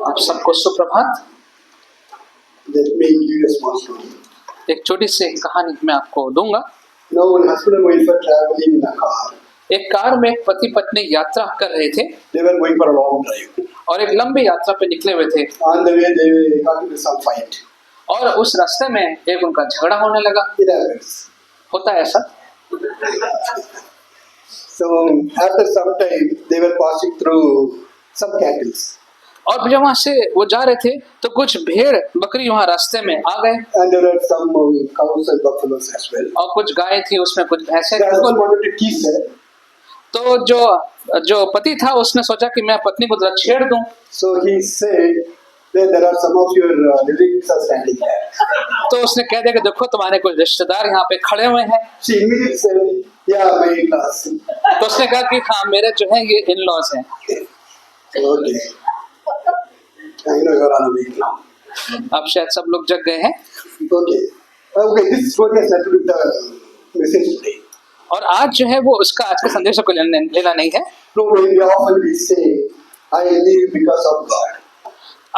आप सबको सुप्रभात। Let me give you a small story. एक छोटी सी कहानी मैं आपको दूंगा। Now, when husband and wife were traveling in a car, एक कार में पति पत्नी यात्रा कर रहे थे they were going for a long drive. और एक लंबी यात्रा पे निकले हुए थे On the way, they got into some fight. और उस रास्ते में एक उनका झगड़ा होने लगा। It happens. होता है ऐसा। So, after some time, they were passing through some cattle. और जब वहां से वो जा रहे थे तो कुछ भेड़ बकरी वहां रास्ते में आ गए And there were some cows and buffaloes as well. और कुछ गाय थी, उसमें कुछ भैंसे The थी। husband wanted to kiss her. तो जो पति था उसने सोचा कि मैं पत्नी को जरा छेड़ दूं। So, he said, there are some of your relatives are standing there. तो उसने कह दिया कि देखो तुम्हारे कुछ रिश्तेदार यहाँ पे खड़े हुए हैं। She immediately said, yeah, my in-laws. तो उसने कहा कि हाँ मेरे जो है ये इन लॉज हैं। Okay. I know you're on a week now. अब शायद सब लोग जग गए हैं। Okay. Okay, this story has nothing to do with the message today. और आज जो है वो उसका आज के संदेश को लेना नहीं है। No, we often we say, I live because of God.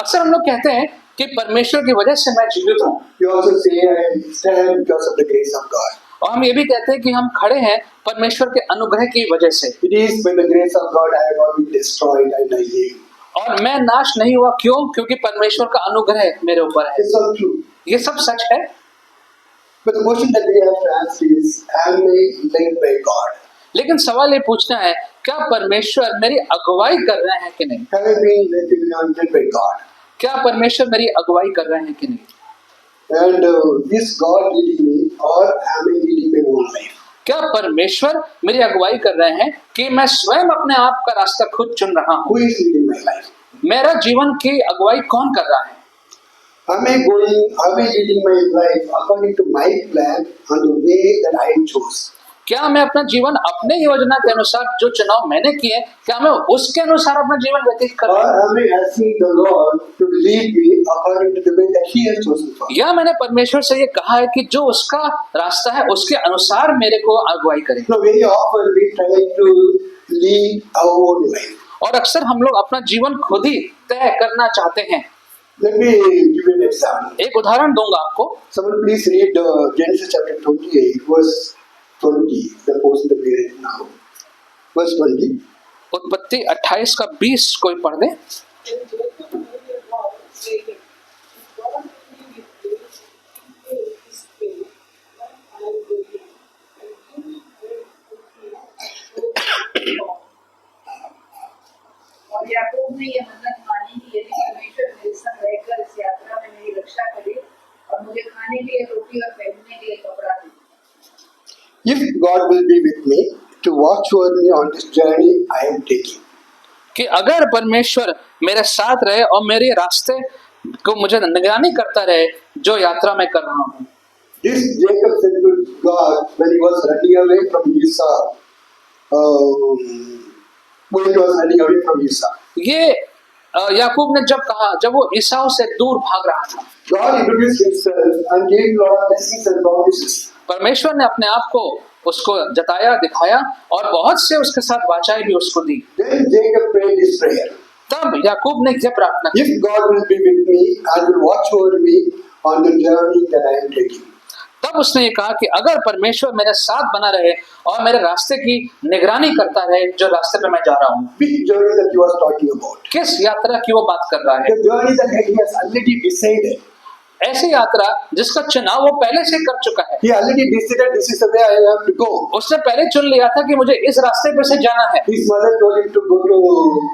अक्सर हम लोग कहते हैं कि परमेश्वर की वजह से मैं जीवित हूँ। We also say, I stand because of the grace of God. और हम ये भी कहते हैं कि हम खड़े हैं परमेश्वर के अनुग्रह की वजह से। It is by the grace of God I have not been destroyed and I live. और मैं नाश नहीं हुआ, क्यों? क्योंकि परमेश्वर का अनुग्रह मेरे ऊपर है। It's all true. ये सब सच है। But the question that we have to ask is, am I led by God? लेकिन सवाल ये पूछना है, क्या परमेश्वर मेरी अगुवाई कर रहे हैं कि नहीं? Have I been led by God? क्या परमेश्वर मेरी अगुवाई कर रहे हैं कि नहीं? And is God leading me or am I leading my own life? क्या परमेश्वर मेरी अगुवाई कर रहे हैं कि मैं स्वयं अपने आप का रास्ता खुद चुन रहा हूँ? Who is leading my life? मेरा जीवन की अगुवाई कौन कर रहा है? Am I leading my life according to my plan and the way that I chose? क्या मैं अपना जीवन अपने योजना के अनुसार, जो चुनाव मैंने किए, क्या मैं उसके अनुसार अपना जीवन व्यतीत कर Or रहा हूँ? am I asking the Lord to lead me according to the way that He has chosen for me? या मैंने परमेश्वर से ये कहा है कि जो उसका रास्ता है उसके अनुसार मेरे को अगुवाई करे? So very often we try to lead our own life. और अक्सर हम लोग अपना जीवन खुद ही तय करना चाहते हैं। Let me give you an example. एक उदाहरण दूंगा आपको। Someone please read Genesis chapter 28, verse 20. The portion that we read now. Verse 20. उत्पत्ति 28 का 20 कोई पढ़ दे। और याकूब ने यह मन्नत मानी कि यदि परमेश्वर मेरे संग रहकर इस यात्रा में मेरी रक्षा करे और मुझे खाने के लिए रोटी और पहनने के लिए कपड़ा दे। If God will be with me to watch over me on this journey I am taking. कि अगर परमेश्वर मेरे साथ रहे और मेरे रास्ते को मुझे निगरानी करता रहे जो यात्रा मैं कर रहा हूँ। This Jacob said to God when he was running away from Esau. When he was running away from Esau. ये याकूब ने जब कहा, जब वो ईसाऊ से दूर भाग रहा था, God introduced himself and gave a lot of blessings and promises. परमेश्वर ने अपने आप को उसको जताया, दिखाया और बहुत से उसके साथ वाचाएं भी उसको दी। Then Jacob prayed this prayer. तब याकूब ने यह प्रार्थना की, If God will be with me and will watch over me on the journey that I am taking. तब उसने ये कहा कि अगर परमेश्वर मेरे साथ बना रहे और मेरे रास्ते की निगरानी करता रहे जो रास्ते पे मैं जा रहा हूँ। Which journey that he was talking about? किस यात्रा की वो बात कर रहा है? The journey that he has already decided. ऐसी यात्रा जिसका चुनाव वो पहले से कर चुका है। He already decided this is the way I have to go. उसने पहले चुन लिया था कि मुझे इस रास्ते पे से जाना है। His mother told him to go to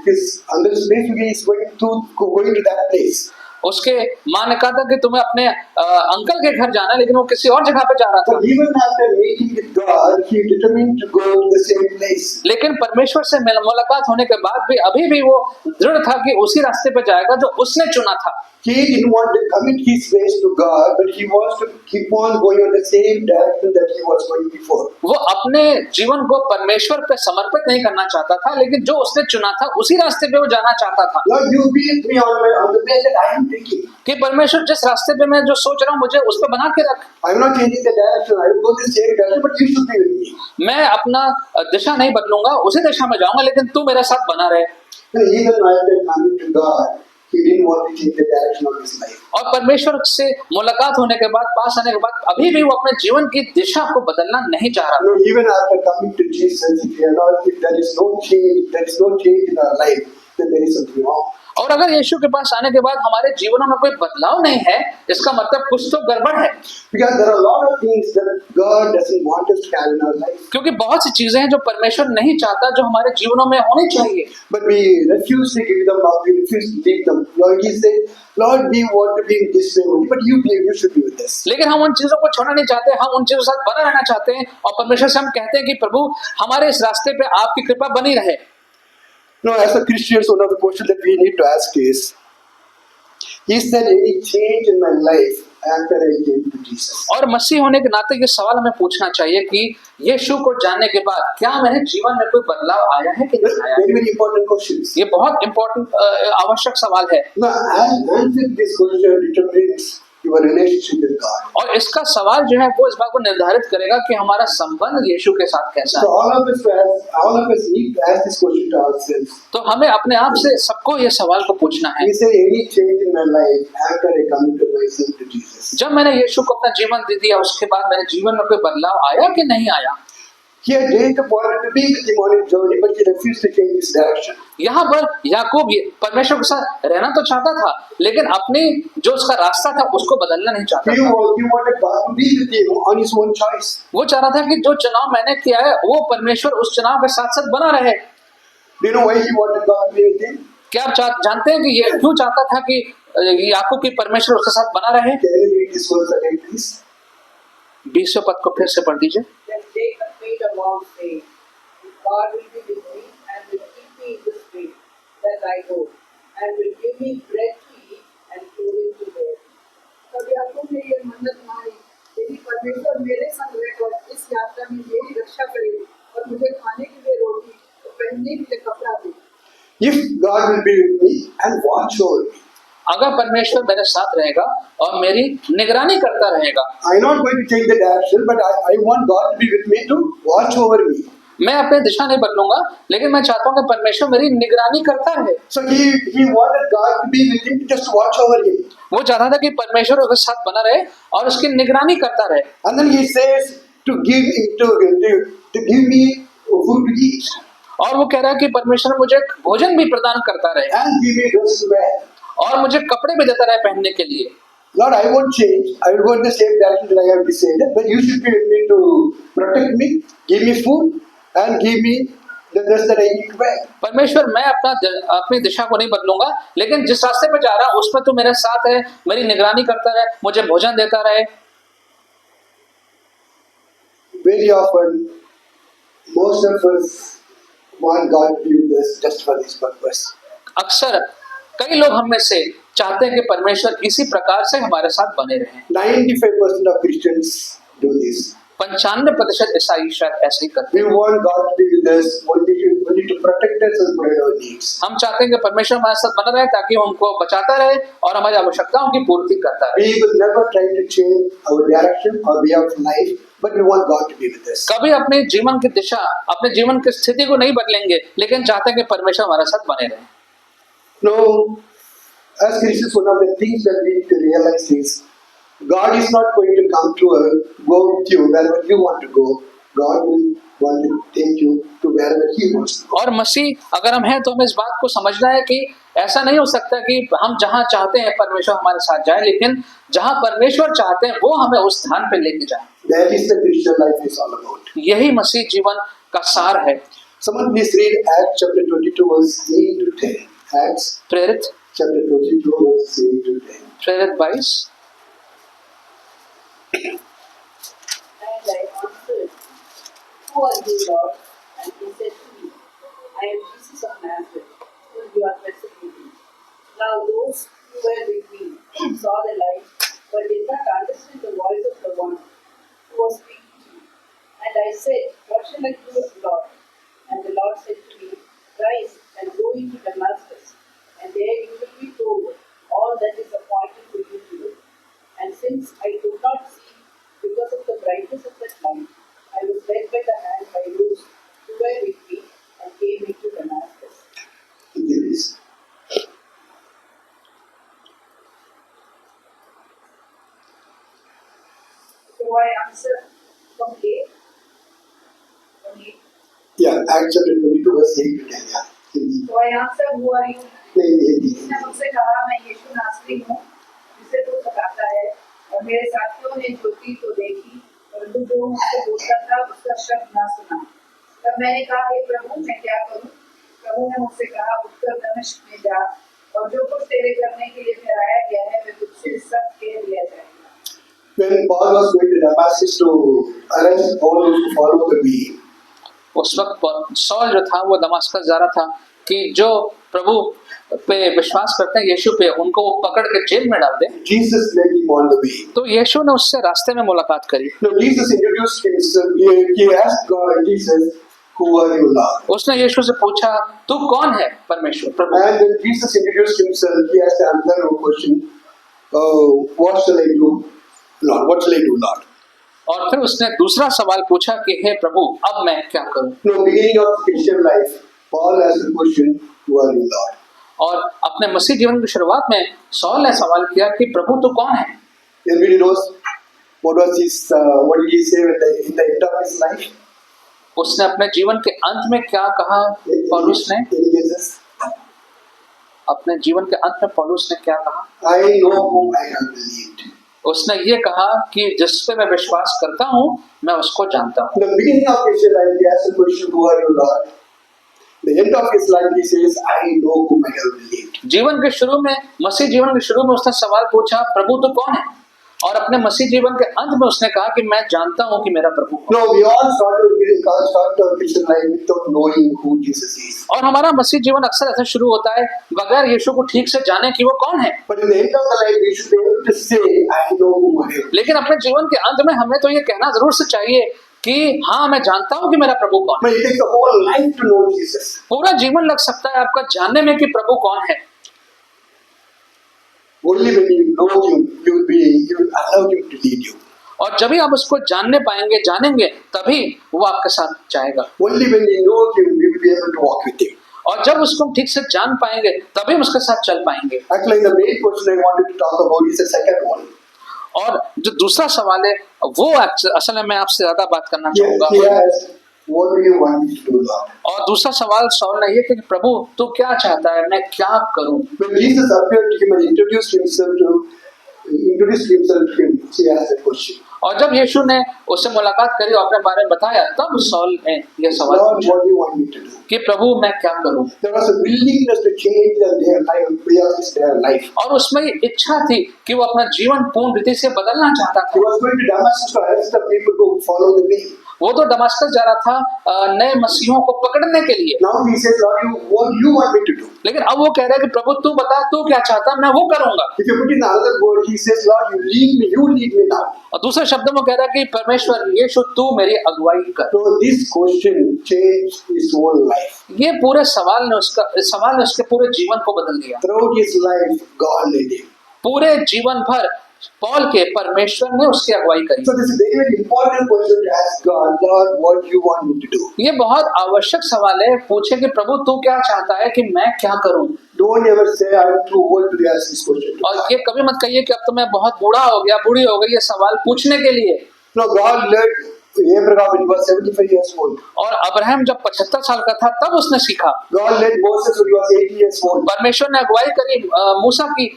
his uncle's place. He is going to that place. उसके माँ ने कहा था कि तुम्हें अपने अंकल के घर जाना है, लेकिन वो किसी और जगह पे जा रहा था। But even after meeting with God, he determined to go to the same place. लेकिन परमेश्वर से मुलाकात होने के बाद भी अभी भी वो दृढ़ था कि उसी रास्ते पे जाएगा जो उसने चुना था। He didn't want to commit his ways to God, but he wants to keep on going on the same direction that he was going before. वो अपने जीवन को परमेश्वर पे समर्पित नहीं करना चाहता था, लेकिन जो उसने चुना था उसी रास्ते पे वो जाना चाहता था। Lord, you be with me on the way that I am taking. कि परमेश्वर जिस रास्ते पे मैं जो सोच रहा हूँ मुझे उस पर बना के रख। I am not changing the direction. I will go the same direction, but you should be with me. मैं अपना दिशा नहीं बदलूंगा, उसी दिशा में जाऊंगा, लेकिन तू मेरे साथ बना रहे। And even after coming to God, he didn't want to change the direction of his life. और परमेश्वर से मुलाकात होने के बाद, पास आने के बाद अभी भी वो अपने जीवन की दिशा को बदलना नहीं चाह रहा। Even after coming to Jesus, if there is no change in our life, then there is something wrong. और अगर यीशु के पास आने के बाद हमारे जीवनों में कोई बदलाव नहीं है, इसका मतलब कुछ तो गड़बड़ है। Because there are a lot of things that God doesn't want us to have in our life. क्योंकि बहुत सी चीजें हैं जो परमेश्वर नहीं चाहता, जो हमारे जीवनों में होनी चाहिए, But we refuse to give them up, we refuse to leave them. Lord, He said, Lord, we want to be in this way only, but you should be with us. लेकिन हम उन चीजों को छोड़ना नहीं चाहते, हम उन चीजों के साथ बना रहना चाहते हैं। और परमेश्वर से हम कहते हैं कि प्रभु हमारे इस रास्ते पे आपकी कृपा बनी रहे। No, as a Christian, one of the questions that we need to ask is there any change in my life after I came to Jesus? और मसीह होने के नाते ये सवाल हमें पूछना चाहिए कि यीशु को जानने के बाद क्या मेरे जीवन में कोई बदलाव आया है कि नहीं आया है? Very, very important questions. ये बहुत इंपॉर्टेंट आवश्यक सवाल है। Now, answering this question determines your relationship with God. और इसका सवाल जो है वो इस बात को निर्धारित करेगा कि हमारा संबंध यीशु के साथ कैसा So है। all of us need to ask this question to ourselves. तो हमें अपने आप से सबको ये सवाल को पूछना है, Is there any change in my life after I come to myself to Jesus? जब मैंने यीशु को अपना जीवन दे दिया उसके बाद मेरे जीवन में कोई बदलाव आया कि नहीं आया? Here, Jacob wanted to be with him on his journey, but he refused to change his direction. यहाँ पर याकूब परमेश्वर के साथ रहना तो चाहता था, लेकिन अपने जो उसका रास्ता था उसको बदलना नहीं चाहता He था। wanted God to be with him on his own choice. वो चाह रहा था कि जो चुनाव मैंने किया है वो परमेश्वर उस चुनाव के साथ साथ बना रहे। Do you know why he wanted God to be with him? क्या आप जानते हैं कि ये क्यों चाहता था कि याकूब की परमेश्वर उसके साथ बना रहे? Can you read this verse again, please? 20वें पद को फिर से पढ़ दीजिए। Then Jacob made a vow, saying, God will be with me and will keep me in this way that I go, and will give me bread to eat and clothing to wear. तब याकूब ने ये मन्नत मांगी, यदि परमेश्वर मेरे संग रहकर इस यात्रा में मेरी रक्षा करे और मुझे खाने के लिए रोटी और पहनने के लिए कपड़ा दे। If God will be with me and watch over me, अगर परमेश्वर मेरे साथ रहेगा और मेरी निगरानी करता रहेगा, I'm not going to change the direction, but I want God to be with me to watch over me. मैं अपनी दिशा नहीं बदलूंगा, लेकिन मैं चाहता हूँ कि परमेश्वर मेरी निगरानी करता रहे। So he wanted God to be with him to just watch over him. वो चाहता था कि परमेश्वर उसके साथ बना रहे और उसकी निगरानी करता रहे। And then he says to give me food to eat और वो कह रहा है कि परमेश्वर मुझे भोजन भी प्रदान करता रहे and give me dress to wear. और मुझे कपड़े भी देता रहे पहनने के लिए। Lord, I won't change. I will go in the same direction that I have decided, but you should be with me to protect me, give me food, and give me the dress that I need to wear. परमेश्वर मैं अपनी दिशा को नहीं बदलूंगा, लेकिन जिस रास्ते पे जा रहा हूँ उसमें तू मेरे साथ है, मेरी निगरानी करता रहे, मुझे भोजन देता रहे। Very often, most of us want God to be with us just for this purpose. अक्सर कई लोग हम में से चाहते हैं कि परमेश्वर इसी प्रकार से हमारे साथ बने रहें। 95% of Christians do this. 95% ईसाई शायद ऐसे ही करते We हैं। want God to be with us only to protect us and provide our needs. हम चाहते हैं कि परमेश्वर हमारे साथ बना रहे ताकि वो हमको बचाता रहे और हमारी आवश्यकताओं की पूर्ति करता रहे। We will never try to change our direction or way of life, but we want God to be with us. कभी अपने जीवन की दिशा, अपने जीवन की स्थिति को नहीं बदलेंगे, लेकिन चाहते हैं कि परमेश्वर हमारे साथ बने रहे। No, as Christians, one of the things that we need to realize is God is not going to come to go with you wherever you want to go. God will want to take you to wherever He wants to go. और मसीह अगर हम हैं तो हमें इस बात को समझना है कि ऐसा नहीं हो सकता कि हम जहाँ चाहते हैं परमेश्वर हमारे साथ जाए, लेकिन जहाँ परमेश्वर चाहते हैं वो हमें उस स्थान पे लेके जाए। That is the Christian life is all about. यही मसीह जीवन का सार है। Someone please read Acts chapter 22 verse 8 to 10. Acts प्रेरित chapter 22 verse 8 to 10. प्रेरित 22। And I answered, Who are you, Lord? And he said to me, I am Jesus of Nazareth, whom you are persecuting. Now those who were with me saw the light, but did not understand the voice of the one who was speaking to me. And I said, What shall I do, Lord? And the Lord said to me, Rise and go into Damascus, and there you will be told all that is appointed for you to do. And since I could not see because of the brightness of that light, I was led by the hand by those who were with me, answered from 8. Yeah, Acts chapter 22 verse 8 to 10. Yeah. Hindi. So I answered, who are you? नहीं, हिंदी. उसने मुझसे कहा, मैं यीशु नासरी हूँ जिसे तू सताता है। और मेरे साथियों ने ज्योति तो देखी, परंतु जो मुझसे बोलता था उसका शब्द ना सुना। तब मैंने कहा, हे प्रभु, मैं क्या करूँ? प्रभु ने मुझसे कहा, उठकर दमिश्क में जा, और जो कुछ तेरे करने के लिए ठहराया गया है वह तुझसे सब कह दिया जाएगा। When Paul was going to Damascus to arrest all those who follow the way, उस वक्त सौल जो था वो दमास्कस जा रहा था कि जो प्रभु पे विश्वास करते हैं, यीशु पे, उनको वो पकड़ के जेल में डाल दे। Jesus led him on the way. तो यीशु ने उससे रास्ते में मुलाकात करी। Now Jesus introduced himself. He asked God, Jesus, who are you, Lord? उसने यीशु से पूछा, तू कौन है परमेश्वर प्रभु? And when Jesus introduced himself, he asked another question. What shall I do, Lord? What shall I do, Lord? और फिर उसने दूसरा सवाल पूछा कि हे प्रभु, अब मैं क्या करूं? No, beginning of Christian life, Paul asked the question, who are you, Lord? और अपने मसीह जीवन की शुरुआत में सौल ने सवाल किया कि प्रभु तू कौन है? Everybody knows what did he say in the end of his life? उसने अपने जीवन के अंत में क्या कहा? पौलुस ने Any guesses? अपने जीवन के अंत में पौलुस ने क्या कहा? I know whom I have believed. उसने ये कहा कि जिस पे मैं विश्वास करता हूँ मैं उसको जानता हूँ। In the beginning of Christian life, he asked the question, who are you, Lord? The end of his life, he says, I know whom I have believed. जीवन के शुरू में, मसीह जीवन के शुरू में उसने सवाल पूछा, प्रभु तो कौन है? और अपने मसीह जीवन के अंत में उसने कहा कि मैं जानता हूँ कि मेरा प्रभु कौन है। No, we all start our Christian life without knowing who Jesus is. और हमारा मसीह जीवन अक्सर ऐसे शुरू होता है बगैर यीशु को ठीक से जाने कि वो कौन है। But in the end of the life, we should be able to say, I know whom I am. लेकिन अपने जीवन के अंत में हमें तो ये कहना जरूर से चाहिए कि हाँ मैं जानता हूँ कि मेरा प्रभु कौन है। But it takes a whole life to know Jesus. पूरा जीवन लग सकता है आपका जानने में कि प्रभु कौन है। Only when you know him, you will allow him to lead you. और जब भी आप उसको जानने पाएंगे, जानेंगे, तभी वो आपके साथ जाएगा। Only when you know him, you will be able to walk with him. और जब उसको हम ठीक से जान पाएंगे, तभी हम उसके साथ चल पाएंगे। Actually, the main question I wanted to talk about is the second one. और जो दूसरा सवाल है, वो असल में मैं आपसे ज्यादा बात करना He चाहूंगा। asked, what do you want me to do, Lord? और दूसरा सवाल सौल ने ये कि प्रभु तू क्या चाहता है, मैं क्या करूं? When Jesus appeared to him and introduced himself to him, he asked that question. और जब यीशु ने उससे मुलाकात करी और अपने बारे में बताया, तब सौल ने यह सवाल Lord, पूछा what do you want me to do? कि प्रभु मैं क्या करूं? There was a willingness to change their life. और उसमें इच्छा थी कि वो अपना जीवन पूर्ण रीति से बदलना चाहता He था। was going to Damascus to arrest the people who follow the way. वो तो दमास्कस जा रहा था नए मसीहों को पकड़ने के लिए। Now he says, Lord, what do you want me to do? लेकिन अब वो कह रहा है कि प्रभु तू बता, तू क्या चाहता है, मैं वो करूंगा। If you put in another word, he says, Lord, you lead me now. और दूसरे शब्दों में कह रहा है कि परमेश्वर यीशु तू मेरी अगुवाई कर। So this question changed his whole life. ये पूरे सवाल ने उसके पूरे जीवन को बदल दिया। Throughout his life, God led him. पूरे जीवन भर पौल के परमेश्वर ने उसकी अगुवाई करी। So this is very, very important question to ask God, Lord, what do you want me to do? ये बहुत आवश्यक सवाल है, पूछे कि प्रभु तू क्या चाहता है कि मैं क्या करूं। Don't ever say, I'm too old to ask this question. और ये कभी मत कहिए कि अब तो मैं बहुत बूढ़ा हो गया, बूढ़ी हो गई ये सवाल पूछने के लिए। No, God led Abraham when he was 75 years old. और अब्राहम जब 75 साल का था तब उसने सीखा। God led Moses when he was 80 years old. परमेश्वर ने अगुवाई करी मूसा की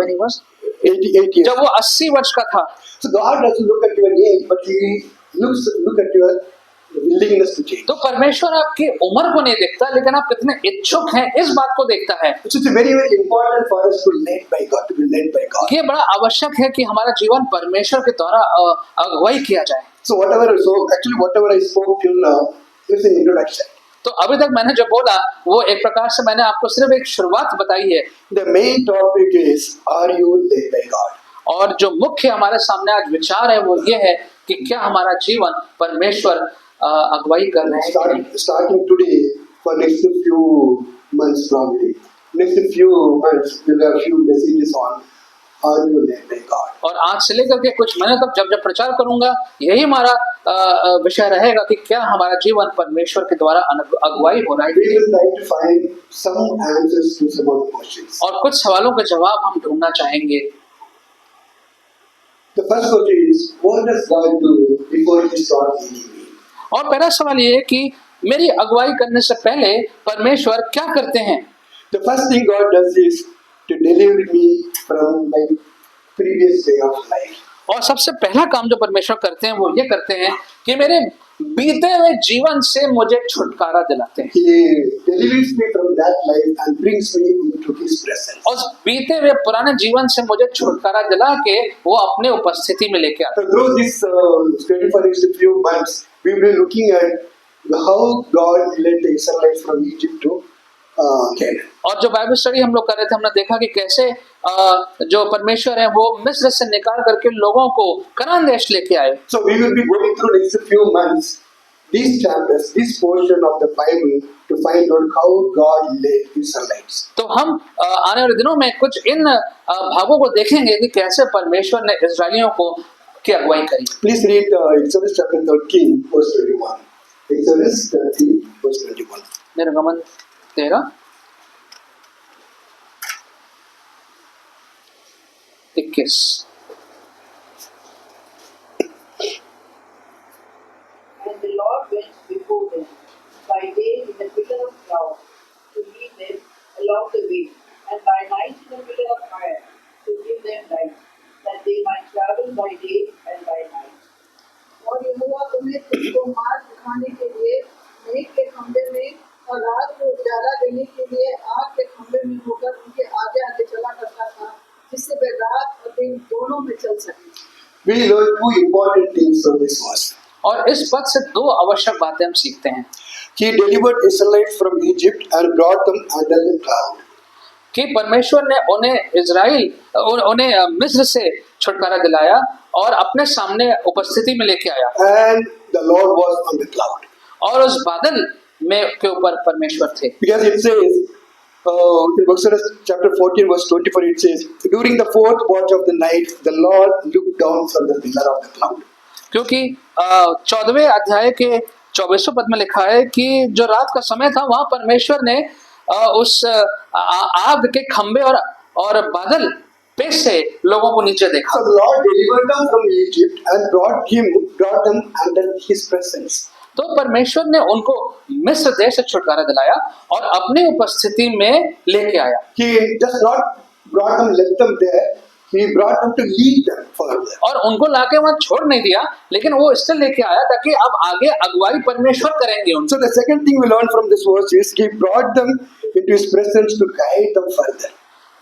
when he was 88 years. जब वो 80 वर्ष का था। So God doesn't look at your age, but He look at your willingness to change. तो परमेश्वर आपकी उम्र को नहीं देखता, लेकिन आप कितने इच्छुक हैं इस बात को देखता है। So it's very, very important for us to be led by God. ये बड़ा आवश्यक है कि हमारा जीवन परमेश्वर के द्वारा अगुवाई किया जाए। So whatever I spoke till now is an introduction. तो अभी तक मैंने जो बोला वो एक प्रकार से मैंने आपको सिर्फ एक शुरुआत बताई है। The main topic is, are you led by God? और जो मुख्य हमारे सामने आज विचार है वो ये है कि क्या हमारा जीवन परमेश्वर अगुवाई कर रहे हैं। Starting today for next few months probably. Next few months we'll have few messages on, are you led by God? और आज से लेकर के कुछ महीने तक जब प्रचार करूंगा यही हमारा विषय रहेगा कि क्या हमारा जीवन परमेश्वर के द्वारा अगुवाई हो रहा है। We will try to find some answers to some of the questions. और कुछ सवालों के जवाब हम ढूंढना चाहेंगे। The first question is, what does God do before He starts leading me. और पहला सवाल ये है कि मेरी अगुवाई करने से पहले परमेश्वर क्या करते हैं? The first thing God does is to deliver me from my previous way of life. और सबसे पहला काम जो परमेश्वर करते हैं वो ये करते हैं कि मेरे बीते हुए जीवन से मुझे छुटकारा दिलाते हैं। He delivers me from that life and brings me into His presence. और बीते हुए पुराने जीवन से मुझे छुटकारा दिला के वो अपने उपस्थिति में लेके आते So through this study for next few months, we will be looking at how God led the Israelites from Egypt to Canaan. हैं। और जो बाइबल स्टडी हम लोग कर रहे थे हमने देखा कि कैसे जो परमेश्वर है वो मिस्र से निकाल करके लोगों को कनान देश लेके आए। So we will be going through next few months these chapters, this portion of the Bible to find out how God led the Israelites. तो हम आने वाले दिनों में कुछ इन भागों को देखेंगे कि कैसे परमेश्वर ने इस्राएलियों को की अगुवाई करी। Please read Exodus chapter 13, verse 21. Exodus 13, verse 21. निर्गमन 13 21। And the Lord went before them by day in a pillar of cloud to lead them along the way, and by night in a pillar of fire to give them light, that they might travel by day and by night. और यहोवा तुम्हें तुमको मार्ग दिखाने के लिए मेघ के खंभे में और रात को उजाला देने के लिए आग के खंभे में होकर उनके आगे आगे चला करता था, जिससे वे रात और दिन दोनों में चल सके। We learn two important things from this verse. और इस पद से दो आवश्यक बातें हम सीखते हैं He delivered Israelites from Egypt and brought them under the cloud. कि परमेश्वर ने उन्हें मिस्र से छुटकारा दिलाया और अपने सामने उपस्थिति में लेके आया And the Lord was on the cloud. और उस बादल में के ऊपर परमेश्वर थे। Because it says, in Exodus chapter 14, verse 24, it says, during the fourth watch of the night, the Lord looked down from the pillar of the cloud. क्योंकि 14वें अध्याय के 24वें पद में लिखा है कि जो रात का समय था वहां परमेश्वर ने उस आग के खंभे और बादल पे से लोगों को नीचे देखा। So the Lord delivered them from Egypt and brought them under His presence. तो परमेश्वर ने उनको मिस्र देश से छुटकारा दिलाया और अपनी उपस्थिति में लेके आया। He just not brought them, left them there. He brought them to lead them further. और उनको लाके वहां छोड़ नहीं दिया, लेकिन वो इससे लेके आया ताकि अब आगे अगुवाई परमेश्वर करेंगे उनसे। So the second thing we learn from this verse is He brought them into His presence to guide them further.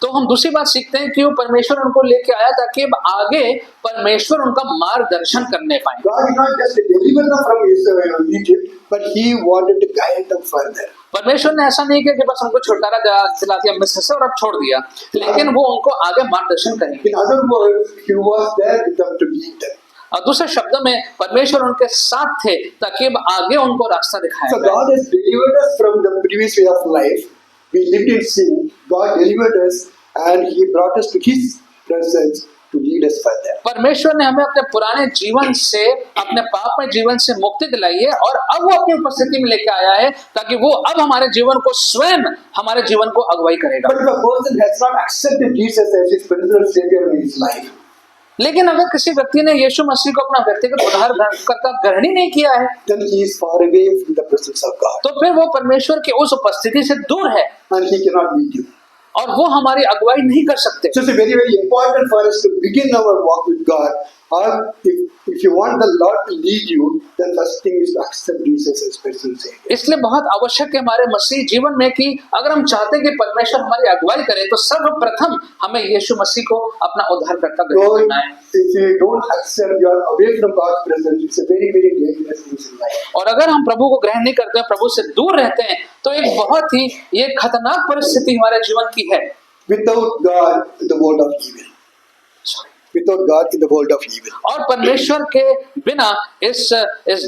तो हम दूसरी बात सीखते हैं कि वो परमेश्वर उनको लेके आया ताकि अब आगे परमेश्वर उनका मार्गदर्शन करने पाए। God did not just deliver them from Egypt, but He wanted to guide them further. परमेश्वर ने ऐसा नहीं किया कि बस उनको छुटकारा दिला दिया मिस्र से और अब छोड़ दिया, लेकिन वो उनको आगे मार्गदर्शन करेंगे। In other words, He was there with them to lead them. और दूसरे शब्दों में परमेश्वर उनके साथ थे ताकि अब आगे उनको रास्ता So दिखाया। God has delivered us from the previous way of life. We lived in sin. God delivered us and He brought us to His presence to lead us further. परमेश्वर ने हमें अपने पुराने जीवन से, अपने पापमय जीवन से मुक्ति दिलाई है और अब वो अपनी उपस्थिति में लेके आया है ताकि वो अब हमारे जीवन को स्वयं हमारे जीवन को अगुवाई करेगा। But if a person has not accepted Jesus as his personal Savior in his life, लेकिन अगर किसी व्यक्ति ने यीशु मसीह को अपना व्यक्तिगत उद्धारकर्ता ग्रहण ही नहीं किया है, then he is far away from the presence of God तो फिर वो परमेश्वर की उस उपस्थिति से दूर है and he cannot lead you. और वो हमारी अगुवाई नहीं कर सकते। So it's very, very important for us to begin our walk with God. Or if you want the Lord to lead you, then first thing is to accept Jesus as personal Savior. इसलिए बहुत आवश्यक है हमारे मसीह जीवन में कि अगर हम चाहते हैं कि परमेश्वर हमारी अगुवाई करे तो सर्वप्रथम हमें यीशु मसीह को अपना उद्धारकर्ता ग्रहण So करना है। if you don't accept, you are away from God's presence. It's a very, very dangerous thing in life. और अगर हम प्रभु को ग्रहण नहीं करते हैं, प्रभु से दूर रहते हैं, तो एक बहुत ही ये खतरनाक परिस्थिति हमारे जीवन की है। Without God in the world of evil. Without God in the world of evil. और परमेश्वर के बिना इस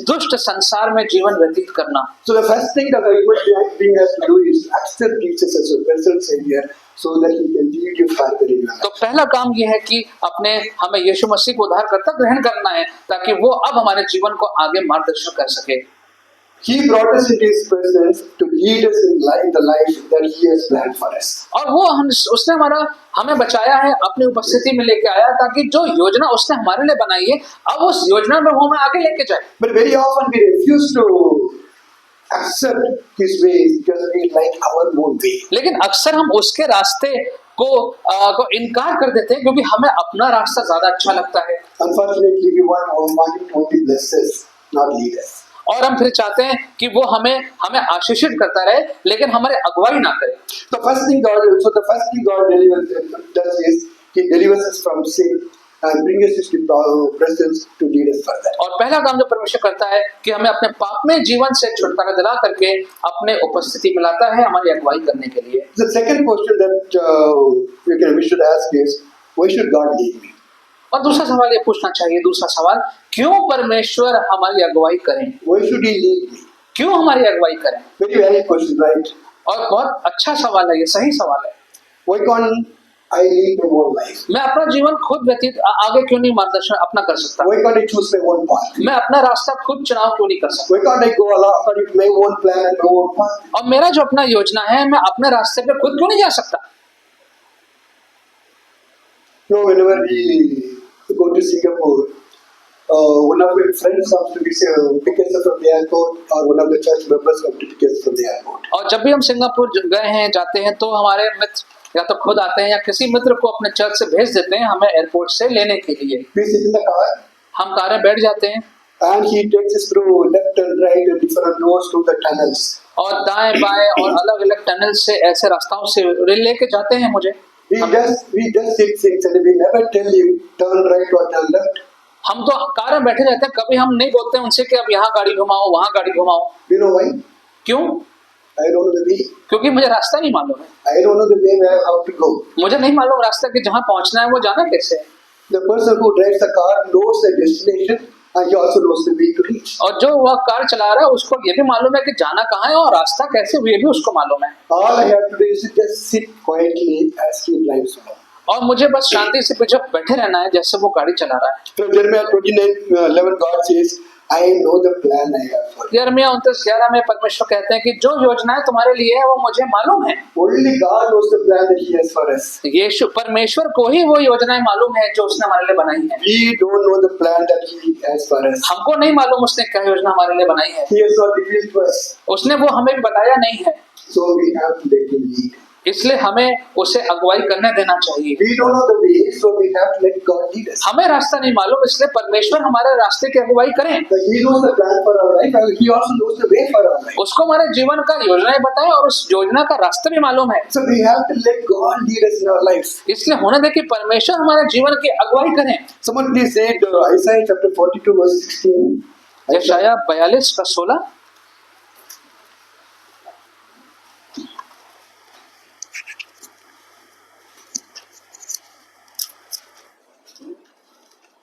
दुष्ट संसार में जीवन व्यतीत करना। So the first thing that a human being has to do is accept Jesus as your personal Savior, so that He can lead you further in your life. तो पहला काम ये है कि हमें यीशु मसीह को उद्धारकर्ता ग्रहण करना है ताकि वो अब हमारे जीवन को आगे मार्गदर्शन कर सके। He brought us into His presence to lead us in the life that He has planned for us. और वो उसने हमें बचाया है, अपनी उपस्थिति में लेके आया, ताकि जो योजना उसने हमारे लिए बनाई है अब उस योजना में वो हमें आगे लेके जाए। But very often we refuse to accept His ways because we like our own way. लेकिन अक्सर हम उसके रास्ते को इनकार कर देते हैं क्योंकि हमें अपना रास्ता ज्यादा अच्छा लगता है। Unfortunately, we want Him to only bless us, not lead us. और हम फिर चाहते हैं कि वो हमें आशीषित करता रहे लेकिन हमारे अगुवाई ना करे। The first thing God does is He delivers us from sin and brings us to His presence to lead us further. और पहला काम जो परमेश्वर करता है कि हमें अपने पापमय जीवन से छुटकारा दिला करके अपने उपस्थिति में लाता है हमारी अगुवाई करने के लिए। The second question that we should ask is, why should God lead me? और दूसरा सवाल ये पूछना चाहिए, दूसरा सवाल, क्यों परमेश्वर हमारी अगुवाई करें? Why should He lead me? क्यों हमारी अगुवाई करें? Very valid question, right? और बहुत अच्छा सवाल है, ये सही सवाल है। Why can't I lead my own life? मैं अपना जीवन खुद व्यतीत आगे क्यों नहीं मार्गदर्शन अपना कर सकता? Why can't I choose my own path? मैं अपना रास्ता खुद चुनाव क्यों नहीं कर सकता? Why can't I go along according to my own plan and my own path? और मेरा जो अपना योजना है मैं अपने रास्ते पे खुद क्यों नहीं जा सकता? No, whenever we go to Singapore, one of my friends comes to pick us up from the airport, or one of the church members comes to pick us from the airport. और जब भी हम Singapore गए हैं जाते हैं तो हमारे मित्र या तो खुद आते हैं या किसी मित्र को अपने चर्च से भेज देते हैं हमें एयरपोर्ट से लेने के लिए। We sit in the car हम कार में बैठ जाते हैं and he takes us through left and right and different roads through the tunnels. और दाएं बाएं और अलग अलग टनल से ऐसे रास्ताओं से लेके जाते हैं मुझे। We just sit things and we never tell him turn right or turn left. हम तो कार में बैठे रहते हैं, कभी हम नहीं बोलते उनसे कि अब यहाँ गाड़ी घुमाओ वहाँ गाड़ी घुमाओ। You know why? क्यों? I don't know the way. क्योंकि मुझे रास्ता नहीं मालूम है। I don't know the way where how to go. मुझे नहीं मालूम रास्ता कि जहाँ पहुँचना है वो जाना कैसे है। The person who drives the car knows the destination and he also knows the way to reach. और जो वह कार चला रहा है उसको ये भी मालूम है कि जाना कहाँ है और रास्ता कैसे ये भी उसको मालूम है। All I have to do is to just sit quietly as he drives along. और मुझे बस शांति से पीछे बैठे रहना है जैसे वो गाड़ी चला रहा है। From Jeremiah 29:11, God says, I know the plan I have for you. यिर्मयाह 29:11 में परमेश्वर कहते हैं कि जो योजनाएं तुम्हारे लिए है वो मुझे मालूम है। Only God knows the plan that He has for us. यीशु परमेश्वर को ही वो योजनाएं मालूम है जो उसने हमारे लिए बनाई है। We don't know the plan that He has for us. हमको नहीं मालूम उसने क्या योजना हमारे लिए बनाई है। He has not revealed to us. उसने वो हमें बताया नहीं है, So we have to let Him lead. इसलिए हमें उसे अगुवाई करने देना चाहिए। We don't know the way, so we have to let God lead us. हमें रास्ता नहीं मालूम इसलिए परमेश्वर हमारे रास्ते की अगुवाई करें। But He knows the plan for our life and He also knows the way for our life. उसको हमारे जीवन का योजनाएं बताएं और उस योजना का रास्ता भी मालूम है। So we have to let God lead us in our lives. इसलिए होने दे कि परमेश्वर हमारे जीवन की अगुवाई करें। Someone please read Isaiah chapter 42 verse 16. यशायाह 42:16।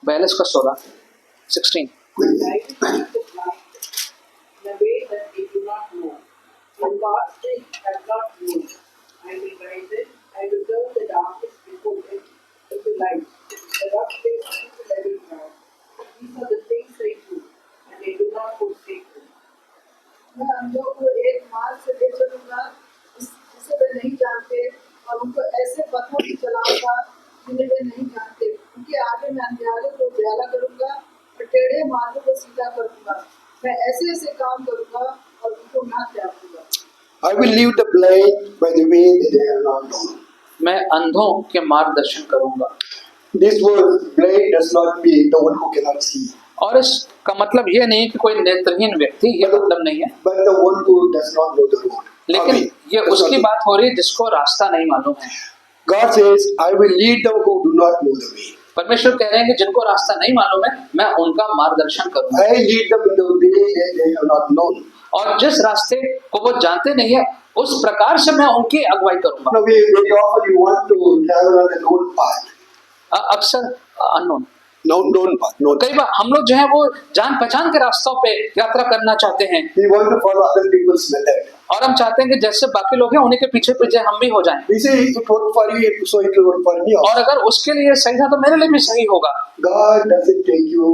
बयालीस का 16। guided them to light in a way that they do not know. When God's strength has not known, I will guide them, I will turn the darkness before them into light, the rough places into level ground. These are the things I do, and I do not forsake them. मैं अंधों को एक मार्ग से ले चलूंगा जिसे वे नहीं जानते और उनको ऐसे पथों पर चलाऊंगा जिन्हें वे नहीं जानते। उनके आगे मैं अंधियारे को उजाला करूंगा और टेढ़े मार्गों को सीधा करूंगा। मैं ऐसे ऐसे काम करूंगा और उनको ना त्यागूंगा। I will lead the blind by the way that they have not known. मैं अंधों के मार्गदर्शन करूंगा। This word blind does not mean the one who cannot see, और इसका मतलब ये नहीं कि कोई नेत्रहीन व्यक्ति, ये मतलब नहीं है, but the one who does not know the road. लेकिन Amen. ये That's उसकी what बात हो रही है जिसको रास्ता नहीं मालूम है। God says, I will lead them who do not know the way. परमेश्वर कह रहे हैं कि जिनको रास्ता नहीं मालूम है मैं उनका मार्गदर्शन करूंगा। I lead them in the way that they have not known. और जिस रास्ते को वो जानते नहीं है उस प्रकार से मैं उनकी अगुवाई करूंगा। Now, very often you want to travel on a known path. अक्सर अननोन Known path. Known. कई बार हम लोग जो है वो जान पहचान के रास्तों पे यात्रा करना चाहते हैं We want to follow other people's method. और हम चाहते हैं कि जैसे बाकी लोग हैं उन्हीं के पीछे पीछे हम भी हो जाएं। We say it worked for you, so it will work for me also. और अगर उसके लिए सही था तो मेरे लिए भी सही होगा। God doesn't take you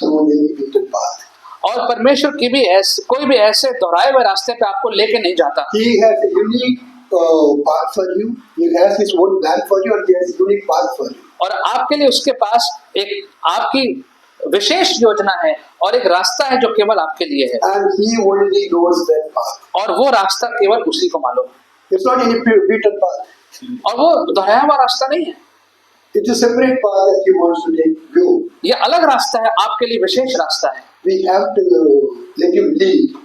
through any beaten path. और परमेश्वर की भी ऐसे कोई भी ऐसे दोहराए हुए रास्ते पे आपको लेके नहीं जाता। He has a unique path for you. He has his own plan for you, and he has a unique path for you. और आपके लिए उसके पास एक आपकी विशेष योजना है और एक रास्ता है जो केवल आपके लिए है, And he only knows that path. और वो रास्ता केवल उसी को मालूम है। It's not any beaten path. और वो दोहराया हुआ रास्ता नहीं है, It's a separate path that he wants to take you. ये अलग रास्ता है, आपके लिए विशेष रास्ता है। We have to let him lead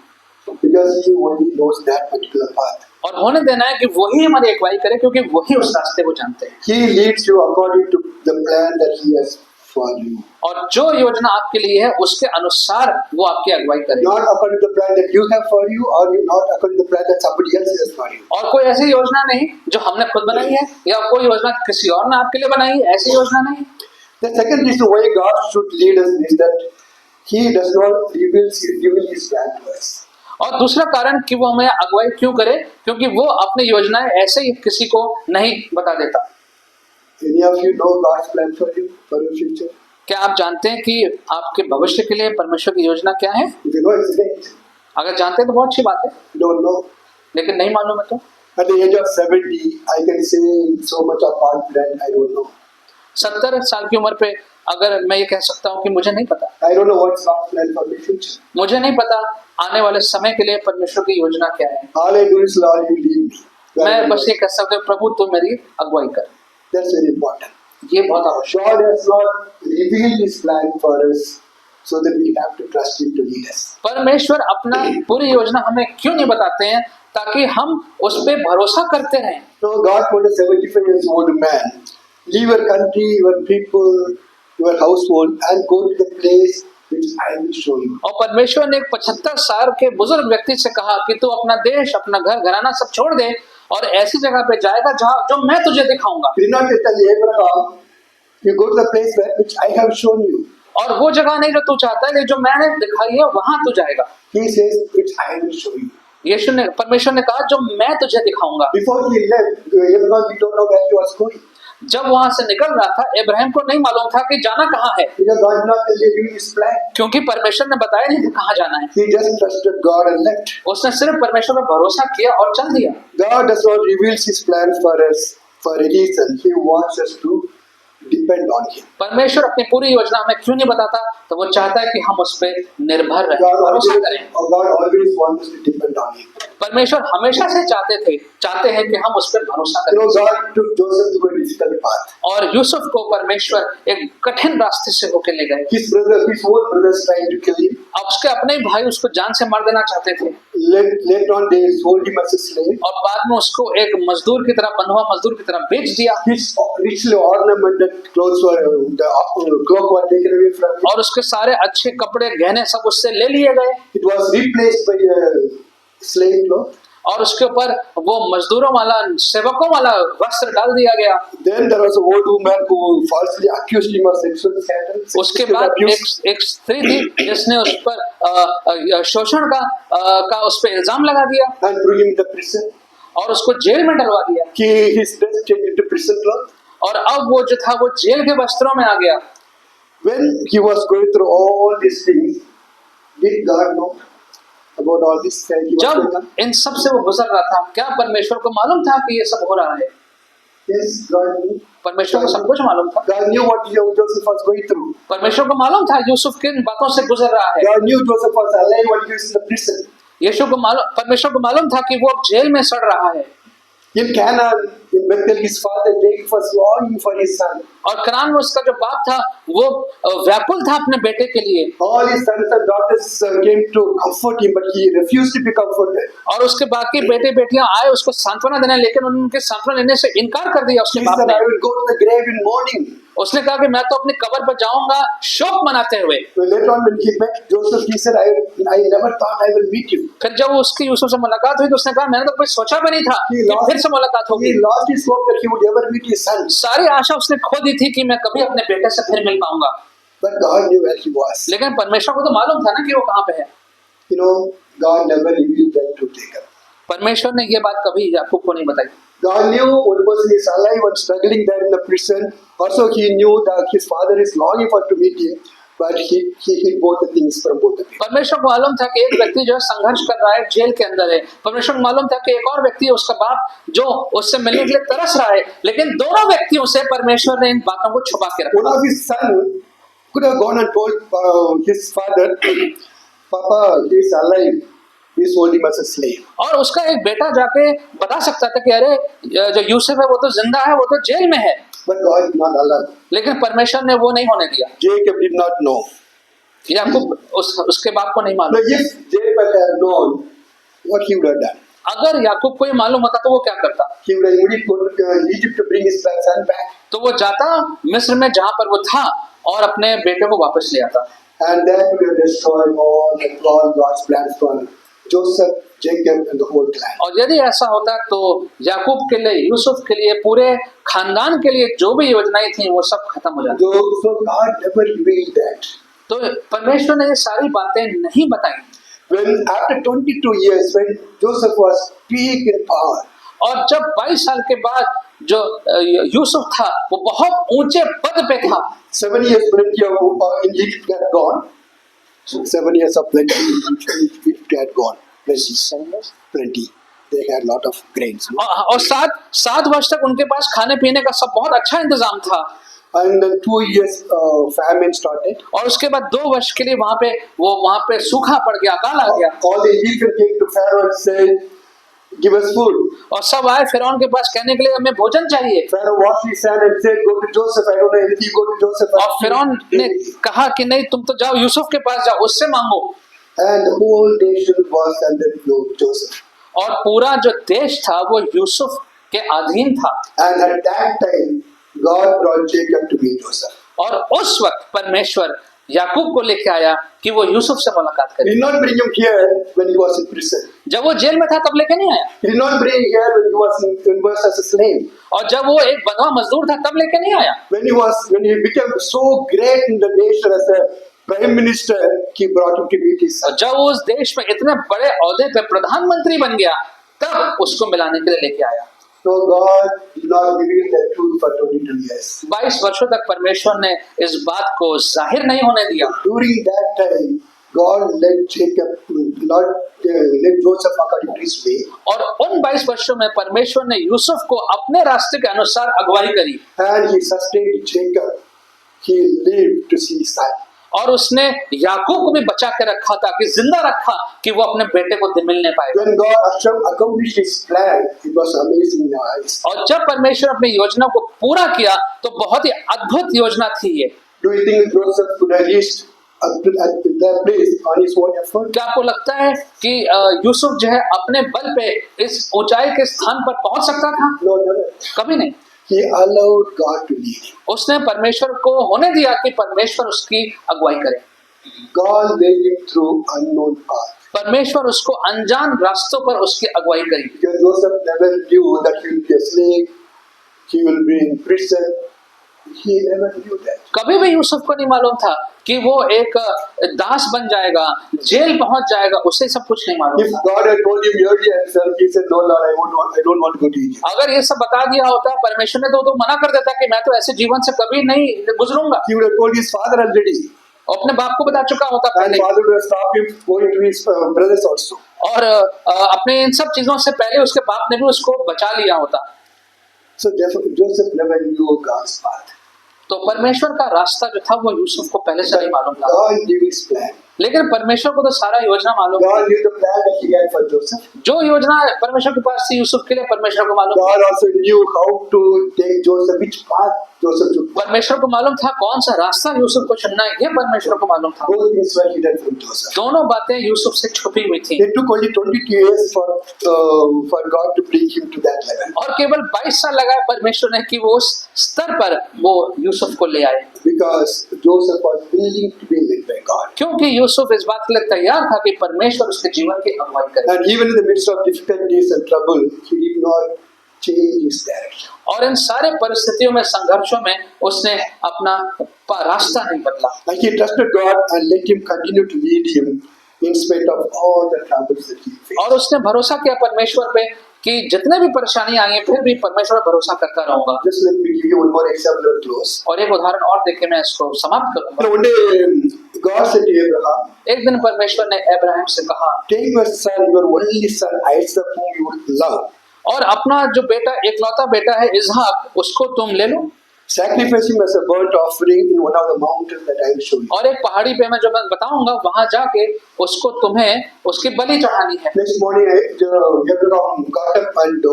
because he only knows that particular path. और होने देना है कि वही हमारी अगुवाई करे, क्योंकि वही उस रास्ते को जानते हैं। He leads you according to the plan that he has for you. और जो योजना आपके लिए है उसके अनुसार वो आपकी अगुवाई करेगा, Not according to the plan that you have for you, or not according to the plan that somebody else has for you. और कोई ऐसी योजना नहीं जो हमने खुद बनाई है या कोई योजना किसी और ने आपके लिए बनाई है, ऐसी योजना नहीं। The second reason why God should lead us is that he does not reveal his plan to us. और दूसरा कारण कि वो हमें अगुवाई क्यों करे, क्योंकि वो अपनी योजनाएं ऐसे ही किसी को नहीं बता देता। Any of you know God's plan for you, for your future? क्या आप जानते हैं कि आपके भविष्य के लिए परमेश्वर की योजना क्या है? If you know, it's great. अगर जानते हैं तो बहुत अच्छी बात है, You don't know. लेकिन नहीं मालूम है तो At the age of 70, I can say so much of God's plan, I don't know. 70 साल की उम्र पे अगर मैं ये कह सकता हूँ कि मुझे नहीं पता, I don't know what's God's plan for my future. मुझे नहीं पता आने वाले समय के लिए परमेश्वर की योजना क्या है। All I do is, Lord, you lead me. मैं बस ये कह सकता हूँ, प्रभु तू मेरी अगुवाई कर। That's very important. ये बहुत आवश्यक God has not revealed his plan for us, so that we have to trust him to lead us. परमेश्वर अपना पूरी योजना हमें क्यों नहीं बताते हैं, ताकि हम उस पे भरोसा करते रहें। So God told a 75 years old man, leave your country, your people, your household, and go to the place which I will show you. और परमेश्वर ने एक 75 साल के बुजुर्ग व्यक्ति से कहा कि तू अपना देश, अपना घर घराना सब छोड़ दे और ऐसी जगह पे जाएगा जहाँ जो मैं तुझे दिखाऊंगा। He did not tell Abraham, you go to the place which I have shown you. और वो जगह नहीं जो तू चाहता है, जो मैंने दिखाई है वहां तू जाएगा। He says, which I will show you. यीशु ने, परमेश्वर ने कहा जो मैं तुझे दिखाऊंगा। Before he left, Abraham did not know where he was going. जब वहां से निकल रहा था, इब्राहिम को नहीं मालूम था कि जाना कहाँ है, Because God did not tell him his plan. क्योंकि परमेश्वर ने बताया नहीं था कहाँ जाना है। He just trusted God and left. उसने सिर्फ परमेश्वर पर भरोसा किया और चल दिया। God does not reveal his plans for us for a reason. He wants us to depend on him. परमेश्वर अपनी पूरी योजना हमें क्यों नहीं बताता, तो वो चाहता है कि हम उस पर निर्भर रहें, भरोसा करें। God always wants us to depend on him. परमेश्वर हमेशा से चाहते हैं कि हम उस पर भरोसा You know, करें। God took Joseph to a difficult path. और यूसुफ को परमेश्वर एक कठिन रास्ते से होके ले गए। His own brothers tried to kill him. अब उसके अपने ही भाई उसको जान से मार देना चाहते थे, Later on, they sold him as a slave. और बाद में उसको एक मजदूर की तरह, बंधुआ मजदूर की तरह बेच दिया। His richly ornamented clothes were the cloak were taken away from him. और उसके सारे अच्छे कपड़े गहने सब उससे ले लिए गए It was replaced by a slave cloth. और उसके ऊपर वो मजदूरों वाला, सेवकों वाला वस्त्र डाल दिया गया। Then there was a old woman who falsely accused him of sexual scandal. उसके sexual बाद abuse. एक स्त्री थी जिसने उस पर शोषण का उस पर इल्जाम लगा दिया And threw him in the prison. और उसको जेल में डलवा दिया। His dress changed into prison cloth. और अब वो जो था वो जेल के वस्त्रों में आ गया। When he was going through all these things, did God know about all this? He was going जब on? इन सब से वो गुजर रहा था, क्या परमेश्वर को मालूम था कि ये सब हो रहा है? Yes, God knew. परमेश्वर को सब कुछ मालूम था। God knew what Joseph was going through. परमेश्वर को मालूम था यूसुफ किन बातों से गुजर रहा है। God knew Joseph was alive when he was in the prison. परमेश्वर को मालूम था कि वो जेल में सड़ रहा है। In Canaan, in Bethel, his father Jacob was longing for his son. और कनान में उसका जो बाप था वो व्याकुल था अपने बेटे के लिए। All his sons and daughters came to comfort him, but he refused to be comforted. और उसके बाकी बेटे बेटियां आए उसको सांत्वना देने, लेकिन उनके सांत्वना लेने से इनकार कर दिया उसके He बाप said, ने। I will go to the grave in mourning. उसने कहा कि मैं तो अपनी कब्र पर जाऊंगा शोक मनाते हुए। So later on when he met Joseph, he said, I never thought I will meet you. फिर जब उसकी यूसुफ से मुलाकात हुई तो उसने कहा मैंने तो कोई सोचा भी नहीं था कि फिर से मुलाकात He होगी। lost his hope that he would ever meet his son. सारी आशा उसने खो दी थी कि मैं कभी अपने बेटे से फिर मिल पाऊंगा, But God knew where he was. लेकिन परमेश्वर को तो मालूम था ना कि वो कहाँ पे है। You know, God never revealed that to Jacob. परमेश्वर ने ये बात कभी याकूब को नहीं बताई। God knew one person is alive and struggling there in the prison. Also, he knew that his father is longing for to meet him. but he hid both the things from both the people. परमेश्वर को मालूम था कि एक व्यक्ति जो है संघर्ष कर रहा है, जेल के अंदर है। परमेश्वर को मालूम था कि एक और व्यक्ति है, उसका बाप जो उससे मिलने के लिए तरस रहा है, लेकिन दोनों व्यक्तियों से परमेश्वर ने इन बातों को छुपा के One रखा। of his son could have gone and told his father, Papa, he is alive. We sold him as a slave. और उसका एक बेटा जाके बता सकता था कि अरे जो यूसुफ है वो तो जिंदा है, वो तो जेल में है, But God did not allow. लेकिन परमेश्वर ने वो नहीं होने दिया। Jacob did not know. याकूब उसके बाप को नहीं Now, मालूम। if Jacob had known, what he would have done? अगर याकूब को ये मालूम होता तो वो क्या करता? He would have immediately go to Egypt to bring his son back. तो वो जाता मिस्र में जहां पर वो था और अपने बेटे को वापस ले आता, And then we have destroyed all God's plans for Joseph, Jacob, and the whole clan. और यदि ऐसा होता तो याकूब के लिए, यूसुफ के लिए, पूरे खानदान के लिए जो भी योजनाएं थी वो सब खत्म हो जाती। So God never revealed that. तो परमेश्वर ने ये सारी बातें नहीं बताई। When after 22 years, when Joseph was peak in power, और जब 22 साल के बाद जो यूसुफ था वो बहुत ऊंचे पद पे था, 7 years plenty of in Egypt had gone. 7 years of plenty in Egypt had gone. Plenty. They had lot of grains. और सात वर्ष तक उनके पास खाने पीने का सब बहुत अच्छा इंतजाम था। And then 2 years famine started. और उसके बाद 2 वर्ष के लिए वहां पे सूखा पड़ गया, अकाल आ गया। All the Egyptians came to Pharaoh and said, "Give us food." और सब आए फिरौन के पास कहने के लिए हमें भोजन चाहिए। Pharaoh washed his hand and said, "Go to Joseph. I don't know anything. Go to Joseph." और फिरौन ने कहा कि नहीं, तुम तो जाओ यूसुफ के पास जाओ, उससे मांगो। And the whole nation was under Joseph. और पूरा जो देश था वो यूसुफ के अधीन था। And at that time, God brought Jacob to meet Joseph. और उस वक्त परमेश्वर याकूब को लेके आया कि वो यूसुफ से मुलाकात He करे। did not bring him here when he was in prison. जब वो जेल में था तब लेके नहीं आया, He did not bring him here when he was converted as a slave. और जब वो एक बंधुआ मजदूर था तब लेके नहीं आया। When he became so great in the nation as a prime minister, he brought him to meet his और son. जब वो उस देश में इतने बड़े ओहदे पे प्रधानमंत्री बन गया तब उसको मिलाने के लिए लेके आया। So God did not reveal the truth for 22 years. 22 वर्षों तक परमेश्वर ने इस बात को जाहिर नहीं होने दिया। During that time, God let Joseph according to his way. और उन 22 वर्षों में परमेश्वर ने यूसुफ को अपने रास्ते के अनुसार अगुवाई करी, And he sustained Jacob. He lived to see his son. और उसने याकूब को भी बचा के रखा था, कि जिंदा रखा कि वो अपने बेटे को मिलने पाए। When God accomplished his plan, it was amazing in our eyes. और जब परमेश्वर अपनी योजना को पूरा किया तो बहुत ही अद्भुत योजना थी ये। Do you think Joseph could have reached at that place on his own effort? क्या आपको लगता है कि यूसुफ जो है अपने बल पे इस ऊंचाई के स्थान पर पहुंच सकता था? No, never. कभी नहीं। He allowed God to lead him. उसने परमेश्वर को होने दिया कि परमेश्वर उसकी अगुवाई करे। God led him through unknown path. परमेश्वर उसको अनजान रास्तों पर उसकी अगुवाई करी, Because Joseph never knew that he will be a slave, he will be in prison. He never knew that. कभी भी यूसुफ को नहीं मालूम था कि वो एक दास बन जाएगा, जेल पहुंच जाएगा, उसे सब कुछ नहीं मालूम If था। God had told him earlier, he said, "No, Lord, I don't want to go to Egypt." अगर ये सब बता दिया होता परमेश्वर ने तो मना कर देता कि मैं तो ऐसे जीवन से कभी नहीं गुजरूंगा। He would have told his father already, अपने बाप को बता चुका होता and पहले, father would have stopped him going to his brothers also. और अपने इन सब चीजों से पहले उसके बाप ने भी उसको बचा लिया होता। So therefore, Joseph never knew God's path. तो परमेश्वर का रास्ता जो था वो यूसुफ को पहले से नहीं मालूम था, God knew his plan. लेकिन परमेश्वर को तो सारा योजना मालूम था। God knew the plan that he had for Joseph. जो योजना परमेश्वर के पास थी यूसुफ के लिए परमेश्वर को मालूम था। God also knew how to take Joseph, which path Joseph took. परमेश्वर को मालूम था कौन सा रास्ता यूसुफ को चुनना है, ये परमेश्वर को मालूम था। Both things were hidden from Joseph. दोनों बातें यूसुफ से छुपी हुई थी, It took only 22 years for God to bring him to that level. और केवल 22 साल लगा परमेश्वर ने कि वो उस स्तर पर वो यूसुफ को ले आए, Because Joseph was willing to be led by God. क्योंकि यूसुफ इस बात के लिए तैयार था कि परमेश्वर उसके जीवन की अगुवाई करे। And even in the midst of difficulties and trouble, he did not change his direction. और इन सारे परिस्थितियों में, संघर्षों में उसने अपना रास्ता नहीं बदला, Like he trusted God and let him continue to lead him in spite of all the troubles that he faced. और उसने भरोसा किया परमेश्वर पे कि जितने भी परेशानी आई है फिर भी परमेश्वर पर भरोसा करता रहूंगा। Just let me give you one more example and close. और एक उदाहरण और देख के मैं इसको समाप्त You करूंगा। know, one day God said to Abraham, एक दिन परमेश्वर ने अब्राहम से कहा, take your son, your only son, Isaac, whom you love. और अपना जो बेटा इकलौता बेटा है इसहाक, उसको तुम ले लो Sacrifice him as a burnt offering in one of the mountains that I will show you. और एक पहाड़ी पे मैं जो मैं बताऊंगा वहां जाके उसको तुम्हें उसकी बलि चढ़ानी है। Next morning, Abraham got up and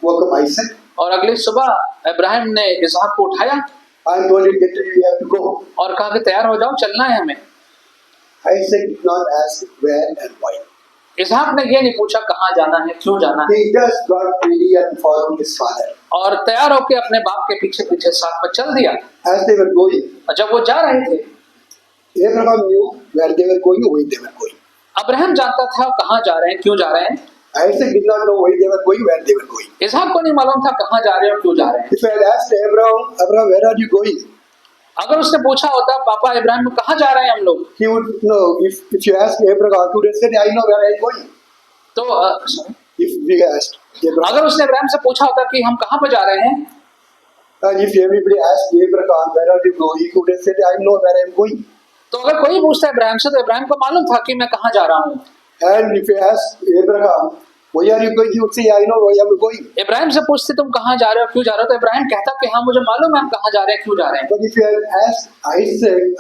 woke up Isaac और अगली सुबह अब्राहम ने इसहाक को उठाया and told him, get ready, we have to go. और कहा कि तैयार हो जाओ, चलना है हमें। Isaac did not ask where and why. इसहाक ने ये नहीं पूछा कहाँ जाना है, क्यों जाना है, He just got ready and followed his father. और तैयार होके अपने बाप के पीछे पीछे साथ में चल दिया। As they were going, और जब वो जा रहे थे, Abraham knew where they were going, why they were going. Abraham जानता था कहाँ जा रहे हैं, क्यों जा रहे हैं। Isaac did not know why they were going, where they were going. इसहाक को नहीं मालूम था कहाँ जा रहे हैं और क्यों जा रहे हैं। If I had asked Abraham, where are you going? अगर उसने पूछा होता पापा इब्राहिम कहाँ जा रहे हैं हम लोग, He would know. If you ask Abraham, he would have said, I know where I am going. तो If we asked Abraham, अगर उसने इब्राहिम से पूछा होता कि हम कहाँ पर जा रहे हैं, and if everybody asked Abraham, where are you going, he would have said, I know where I am going. तो अगर कोई पूछता इब्राहिम से तो इब्राहिम को मालूम था कि मैं कहाँ जा रहा हूँ। And if you ask Abraham, why are you going, he would say, I know where I am going. Ibrahim से पूछते तुम कहाँ जा रहे हो, क्यों जा रहे हो, तो इब्राहिम कहता कि हाँ मुझे मालूम है हम कहाँ जा रहे हैं, क्यों जा रहे हैं। But if you had asked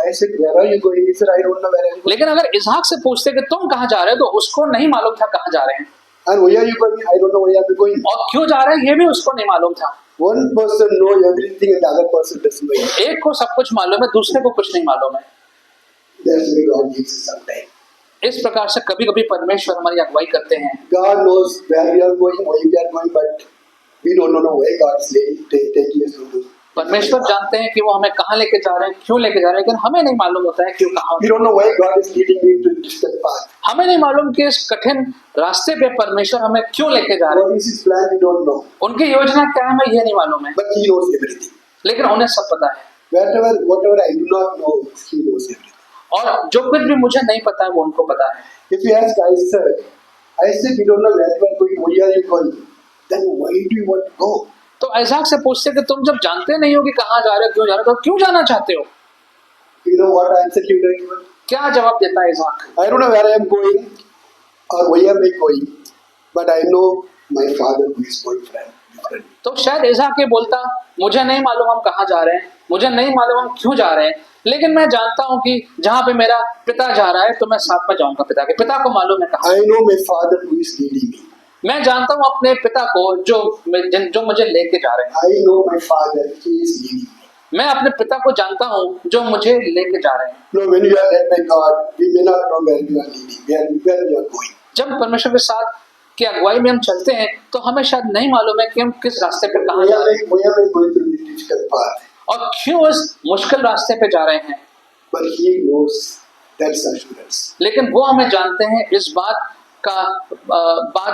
Isaac, where are you going, he said, I don't know where I am going. लेकिन अगर इसहाक से पूछते कि तुम कहाँ जा रहे हो, तो उसको नहीं मालूम था कहाँ जा रहे हैं, And why are you going, I don't know where I am going. और क्यों जा रहे हैं ये भी उसको नहीं मालूम था। One person knows everything and the other person doesn't know. एक को सब कुछ मालूम है, दूसरे को कुछ नहीं मालूम है। That's why God gives us some time. इस प्रकार से कभी कभी परमेश्वर हमारी अगुवाई करते हैं। God knows where we are going, why we are going, but we don't know why God is taking us to do. परमेश्वर जानते हैं कि वो हमें कहाँ लेके जा रहे हैं, क्यों लेके जा रहे हैं, लेकिन हमें नहीं मालूम होता है क्यों कहाँ। We don't know why God is leading me to distant path. हमें नहीं मालूम कि इस कठिन रास्ते पे परमेश्वर हमें क्यों लेके जा रहे हैं। What is His plan, we don't know. उनकी योजना क्या है हमें ये नहीं मालूम है, But He knows everything. लेकिन उन्हें सब पता है। Whatever I do not know, He knows everything. और जो कुछ भी मुझे नहीं पता है वो उनको पता है। If you ask Isaac, we don't know where you are going, why are you going? Then why do you want to go? तो इसहाक से पूछते कि तुम जब जानते नहीं हो कि कहाँ जा रहे हो, क्यों जा रहे हो, तो क्यों जाना चाहते हो। You know what answer he would have given? क्या जवाब देता है इसहाक। I don't know where I am going or why am I going, but I know my father who is going different. तो शायद इसहाक ये बोलता मुझे नहीं मालूम हम कहाँ जा रहे हैं, मुझे नहीं मालूम हम क्यों जा रहे हैं, लेकिन मैं जानता हूँ कि जहाँ पे मेरा पिता जा रहा है तो मैं साथ में जाऊंगा। पिता को मालूम है कहाँ। I know my father who is leading me. मैं जानता हूँ अपने पिता को जो मुझे लेके जा रहे हैं। I know my father, he is leading me. मैं अपने पिता को जानता हूँ जो मुझे लेके जा रहे हैं। No, when you are led by God, we may not know where you are leading, where you are going. जब परमेश्वर के साथ की अगुवाई में हम चलते हैं तो हमें शायद नहीं मालूम है कि हम किस रास्ते पे कहाँ जा रहे हैं Why am I going through this difficult path? और क्यों इस मुश्किल रास्ते पे जा रहे हैं, But he knows that's assurance. लेकिन वो हमें जानते हैं इस बात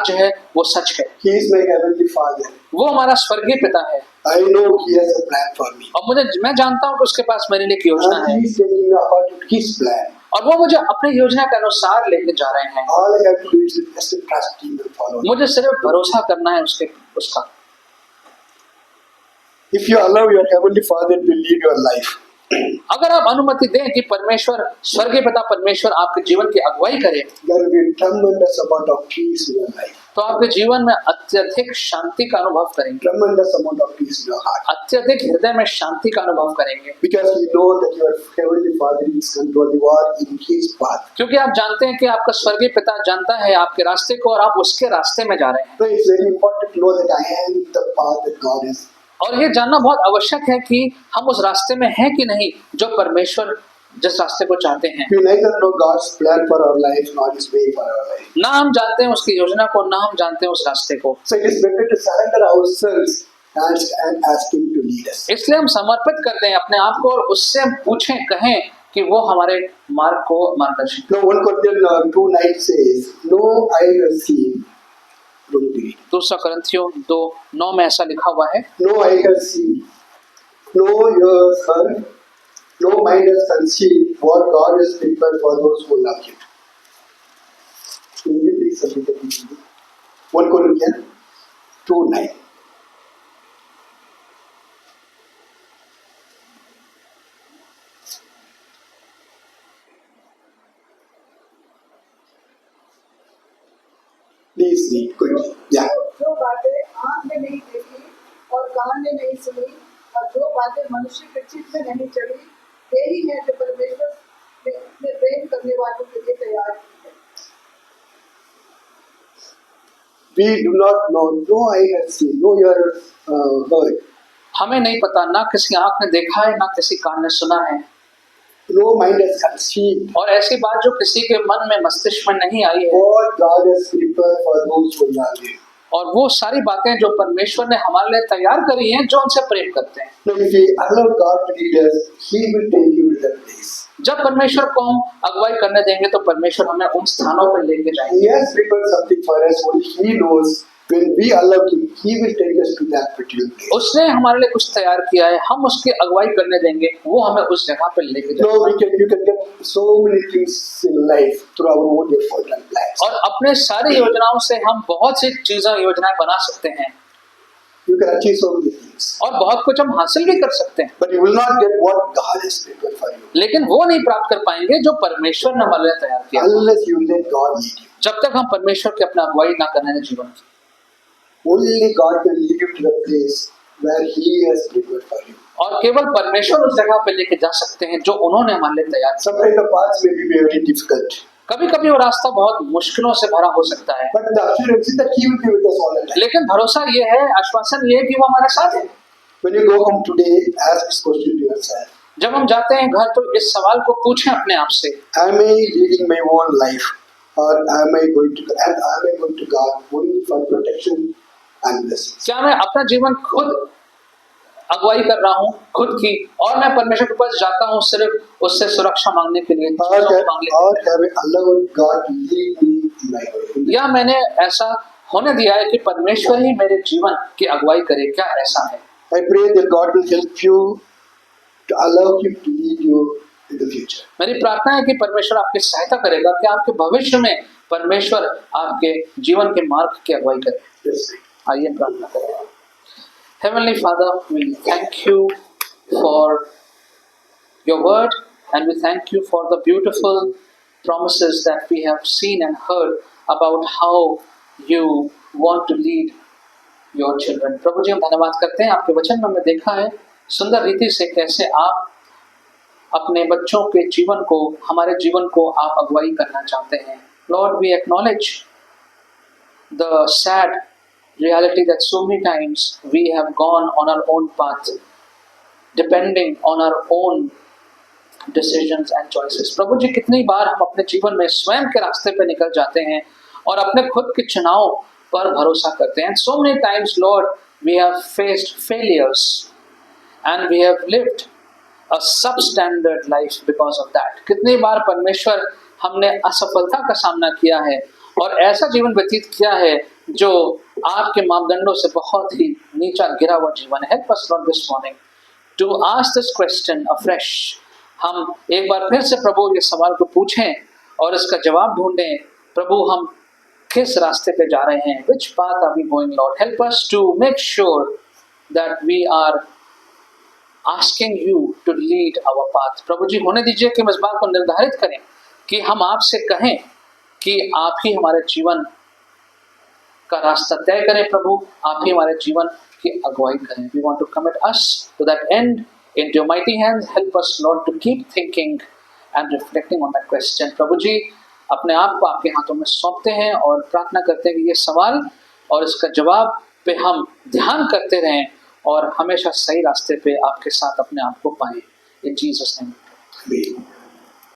जो है वो सच है। He is my heavenly father. वो हमारा स्वर्गीय पिता है I know he has a plan for me. और मैं जानता हूँ कि उसके पास मेरे लिए एक योजना है And he is taking me according to his plan. और वो मुझे अपनी योजना के अनुसार लेके जा रहे हैं। All I have to do is just trust him and follow him. मुझे सिर्फ भरोसा करना है उसका। If you allow your heavenly father to lead your life, अगर आप अनुमति दें कि परमेश्वर स्वर्गीय पिता परमेश्वर आपके जीवन की अगुवाई करे, there will be a tremendous amount of peace in your life. तो आपके जीवन में अत्यधिक शांति का अनुभव करेंगे, Tremendous amount of peace in your heart. अत्यधिक हृदय में शांति का अनुभव करेंगे, Because you know that your heavenly father is control. You are in his path. क्योंकि आप जानते हैं कि आपका स्वर्गीय पिता जानता है आपके रास्ते को और आप उसके रास्ते में जा रहे हैं। So it's very important to know that I am the path that God is. और ये जानना बहुत आवश्यक है कि हम उस रास्ते में हैं कि नहीं जो परमेश्वर जिस रास्ते को चाहते हैं। We neither know God's plan for our life nor His way for our life. ना हम जानते हैं उसकी योजना को, ना हम जानते हैं उस रास्ते को। So it is better to surrender ourselves and ask Him to lead us. इसलिए हम समर्पित कर दें अपने आप को और उससे हम पूछें, कहें कि वो हमारे मार्ग को मार्गदर्शन। Now 1 Corinthians 2:9 says, "No eye has seen." दूसरा करंथियों 2:9 में ऐसा लिखा हुआ है, No eye has seen, no ear heard, no mind has conceived what God has prepared for those who love Him. Can you please repeat it? 1 Corinthians 2:9. Please read quickly. Yeah. जो बातें आँख ने नहीं देखी और कान ने नहीं सुनी और जो बातें मनुष्य के चित्त में नहीं चढ़ी, यही है जो परमेश्वर ने अपने प्रेम करने वालों के लिए तैयार की है। We do not know, no eye has seen, no ear heard, हमें नहीं पता, ना किसी आंख ने देखा है, ना किसी कान ने सुना है, no mind has conceived और ऐसी बात जो किसी के मन में, मस्तिष्क में नहीं आई है, what God has prepared for those who love Him. और वो सारी बातें जो परमेश्वर ने हमारे लिए तैयार करी हैं, जो उनसे प्रेम करते हैं। So if we allow God to lead us, He will take you to that place. जब परमेश्वर को हम अगुवाई करने देंगे तो परमेश्वर हमें उन स्थानों पर लेके जाएंगे। He has prepared something for us. Only He knows. When we allow Him, He will take us to that particular place. उसने हमारे लिए कुछ तैयार किया है, हम उसकी अगुवाई करने देंगे, वो हमें उस जगह पर लेके No, जाएगा। you can get so many things in life through our own effort and plans. और अपने सारी योजनाओं से हम बहुत सी चीजें, योजनाएं बना सकते हैं You can achieve so many things, और बहुत कुछ हम हासिल भी कर सकते हैं, but you will not get what God has prepared for you लेकिन वो नहीं प्राप्त कर पाएंगे जो परमेश्वर ने हमारे लिए तैयार किया, unless you let God lead you. जब तक हम परमेश्वर की अपना अगुवाई ना करने दें जीवन की। Only God can lead you to the place where He has prepared for you. और केवल परमेश्वर उस जगह पे लेके जा सकते हैं जो उन्होंने हमारे लिए तैयार किया। Sometimes the paths may be very difficult, कभी कभी वो रास्ता बहुत मुश्किलों से भरा हो सकता है, but the assurance is that He will be with us all the time. लेकिन भरोसा ये है, आश्वासन ये है कि वो हमारे साथ है। When you go home today, ask this question to yourself: जब हम जाते हैं घर तो इस सवाल को पूछें अपने आप से, Am I leading my own life, or am I going to God only for protection and blessings? क्या मैं अपना जीवन खुद अगुवाई कर रहा हूँ खुद की, और मैं परमेश्वर के पास जाता हूँ सिर्फ उससे सुरक्षा मांगने के लिए, Or चीजों को मांगने के have I allowed God to lead me in my way? लिए, या मैंने ऐसा होने दिया है कि परमेश्वर ही मेरे जीवन की अगुवाई करे? क्या ऐसा है? I pray that God will help you to allow Him to lead you in the future. मेरी प्रार्थना है कि परमेश्वर आपकी सहायता करेगा कि आपके भविष्य में परमेश्वर आपके जीवन के मार्ग की अगुवाई करे। Yes. आइए प्रार्थना करें। Heavenly Father, we thank you for your word, and we thank you for the beautiful promises that we have seen and heard about how you want to lead your children. प्रभु जी, हम धन्यवाद करते हैं, आपके वचन में हमने देखा है सुंदर रीति से कैसे आप अपने बच्चों के जीवन को, हमारे जीवन को आप अगुवाई करना चाहते हैं। Lord, we acknowledge the sad reality that so many times we have gone on our own path, depending on our own decisions and choices. प्रभु जी, कितनी बार हम अपने जीवन में स्वयं के रास्ते पे निकल जाते हैं और अपने खुद के चुनाव पर भरोसा करते हैं। And so many times, Lord, we have faced failures and we have lived a substandard life because of that. कितनी बार परमेश्वर हमने असफलता का सामना किया है और ऐसा जीवन व्यतीत किया है जो आपके मापदंडों से बहुत ही नीचा गिरा हुआ जीवन है। Help us, Lord, this morning to ask this question afresh. हम एक बार फिर से प्रभु ये सवाल को पूछें और इसका जवाब ढूंढें। प्रभु, हम किस रास्ते पे जा रहे हैं? Which path are we going, Lord? Help us to make sure that we are asking you to lead our path. प्रभु जी, होने दीजिए कि हम इस बात को निर्धारित करें कि हम आपसे कहें कि आप ही हमारे जीवन का रास्ता तय करें। प्रभु, आप ही हमारे जीवन की अगुवाई करें। We want to commit us to that end into your mighty hands. Help us, Lord, to keep thinking and reflecting on that question. प्रभु जी, अपने आप को आपके हाथों में सौंपते हैं और प्रार्थना करते हैं कि ये सवाल और इसका जवाब पे हम ध्यान करते रहें और हमेशा सही रास्ते पे आपके साथ अपने आप को पाएं। In Jesus' name.